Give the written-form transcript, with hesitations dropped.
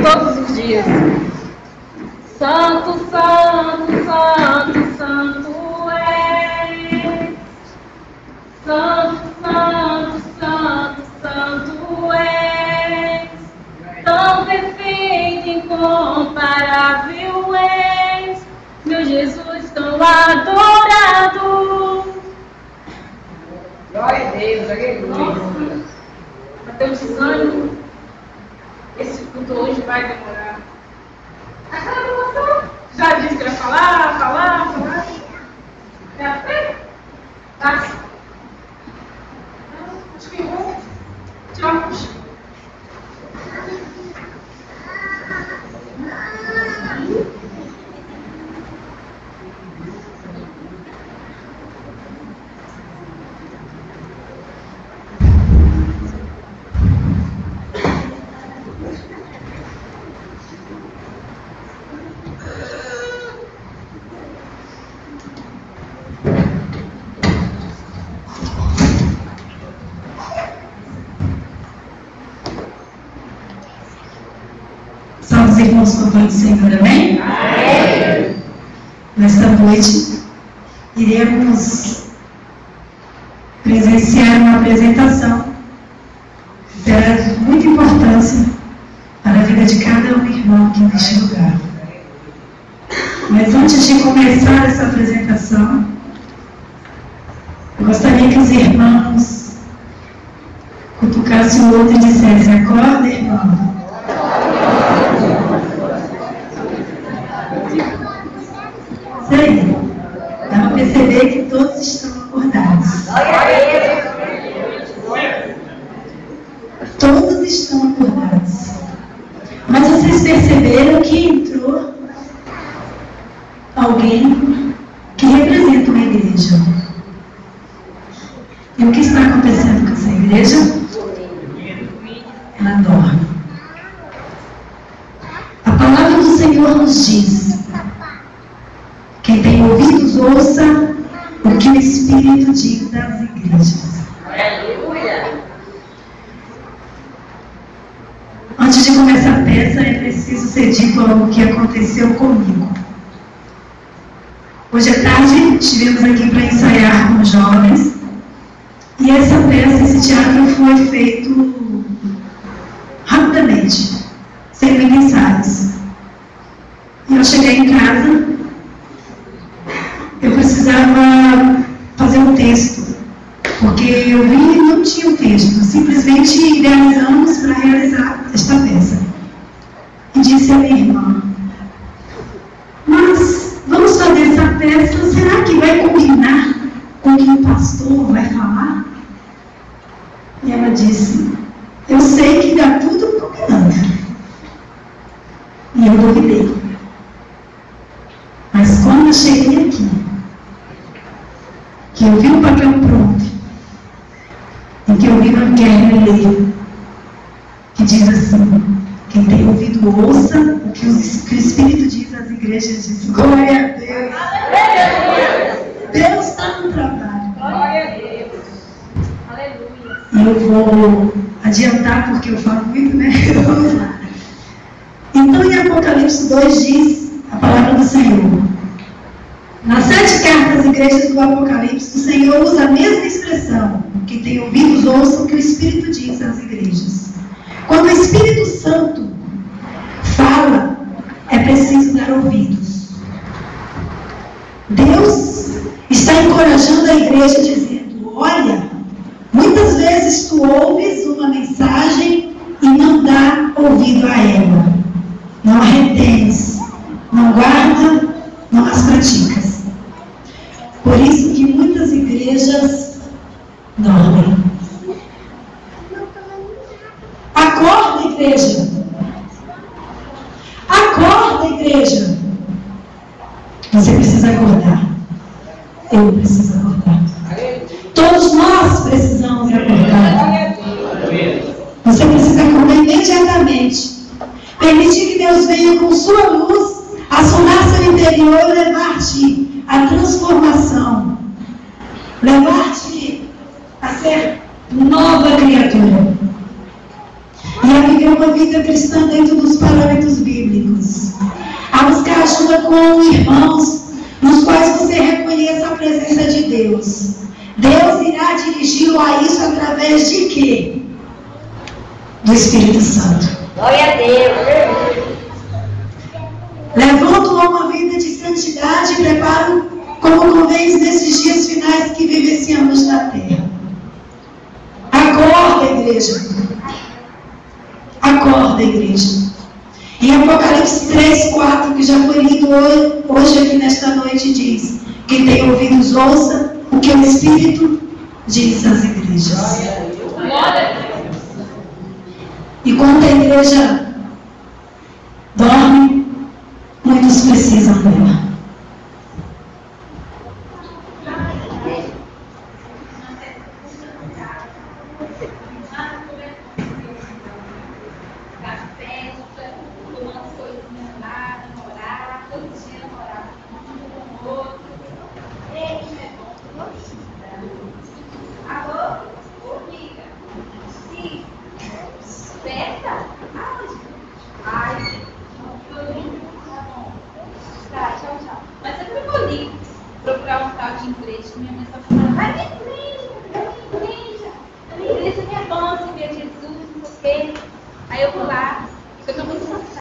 todos os dias. Santo, santo, santo, santo és. Santo, santo, santo, santo és. Tão perfeito, incomparável és. Meu Jesus tão adorado. Glória a Deus, aleluia. Bateu um desânimo. Esse culto hoje vai demorar. Já disse que ia falar. É a fé? Passa. Acho que eu vou tirar um puxão. Salve os irmãos com a paz do Senhor, amém? Amém. Nesta noite, iremos presenciar uma apresentação que terá muita importância para a vida de cada um irmão aqui neste lugar. Mas antes de começar essa apresentação, eu gostaria que os irmãos cutucassem o outro e dissessem: acorda, irmão. Isso aí. Dá para perceber que todos estão acordados. Todos estão acordados. Mas vocês perceberam que entrou alguém que representa uma igreja. E o que está acontecendo com essa igreja? Ela dorme. A palavra do Senhor nos diz: quem tem ouvidos, ouça o que o Espírito diz das igrejas. Aleluia. Antes de começar a peça, é preciso ser dito algo que aconteceu comigo. Hoje à tarde, estivemos aqui para ensaiar com os jovens. E essa peça, esse teatro foi feito rapidamente, sem ensaios. E eu cheguei em casa, eu precisava fazer um texto, porque eu vi e não tinha um texto. Simplesmente idealizamos para realizar esta peça. E disse a minha irmã: mas vamos fazer essa peça, será que vai combinar com o que o pastor vai falar? E ela disse: eu sei que dá tudo combinando. E eu duvidei. Mas quando eu cheguei aqui, que eu vi o papel pronto, e que eu vi uma Guilherme ler, que diz assim: quem tem ouvido, ouça o que o Espírito diz às igrejas. Diz: glória a Deus. Deus está no trabalho. Glória a Deus. Aleluia. E eu vou adiantar, porque eu falo muito, né? Vamos lá. Então, em Apocalipse 2 diz a palavra do Senhor: nas 7 cartas às igrejas do Apocalipse, o Senhor usa a mesma expressão: quem tem ouvidos, ouça o que o Espírito diz às igrejas. Quando o Espírito Santo fala, é preciso dar ouvidos. Deus está encorajando a igreja dizendo: olha, muitas vezes tu ouves uma mensagem e não dá ouvido a ela, não a retenes, não guarda, não as praticas. Por isso que muitas igrejas dormem. Acorda, igreja. Acorda, igreja. Você precisa acordar. Eu preciso acordar. Todos nós precisamos acordar. Você precisa acordar imediatamente. Permitir que Deus venha com sua luz, assolar seu interior e levar-te à transformação. Levar-te a ser nova criatura. E a viver uma vida cristã dentro dos parâmetros bíblicos, a buscar ajuda com irmãos, nos quais você reconheça a presença de Deus. Deus irá dirigi-lo a isso através de quê? Do Espírito Santo. Glória a Deus. Levando a uma vida de santidade e preparo como convém nesses dias finais que vivenciamos na terra. Acorda, igreja. Acorda, igreja. Em Apocalipse 3, 4, que já foi lido hoje aqui nesta noite, diz: quem tem ouvidos, ouça o que o Espírito diz às igrejas. Enquanto a igreja dorme, muitos precisam dela. Mas eu não vou ali procurar um tal de igreja que minha mãe está falando, vai na igreja, a minha igreja que é bom, você vê Jesus, não sei o quê. Aí eu vou lá, eu estou muito cansada.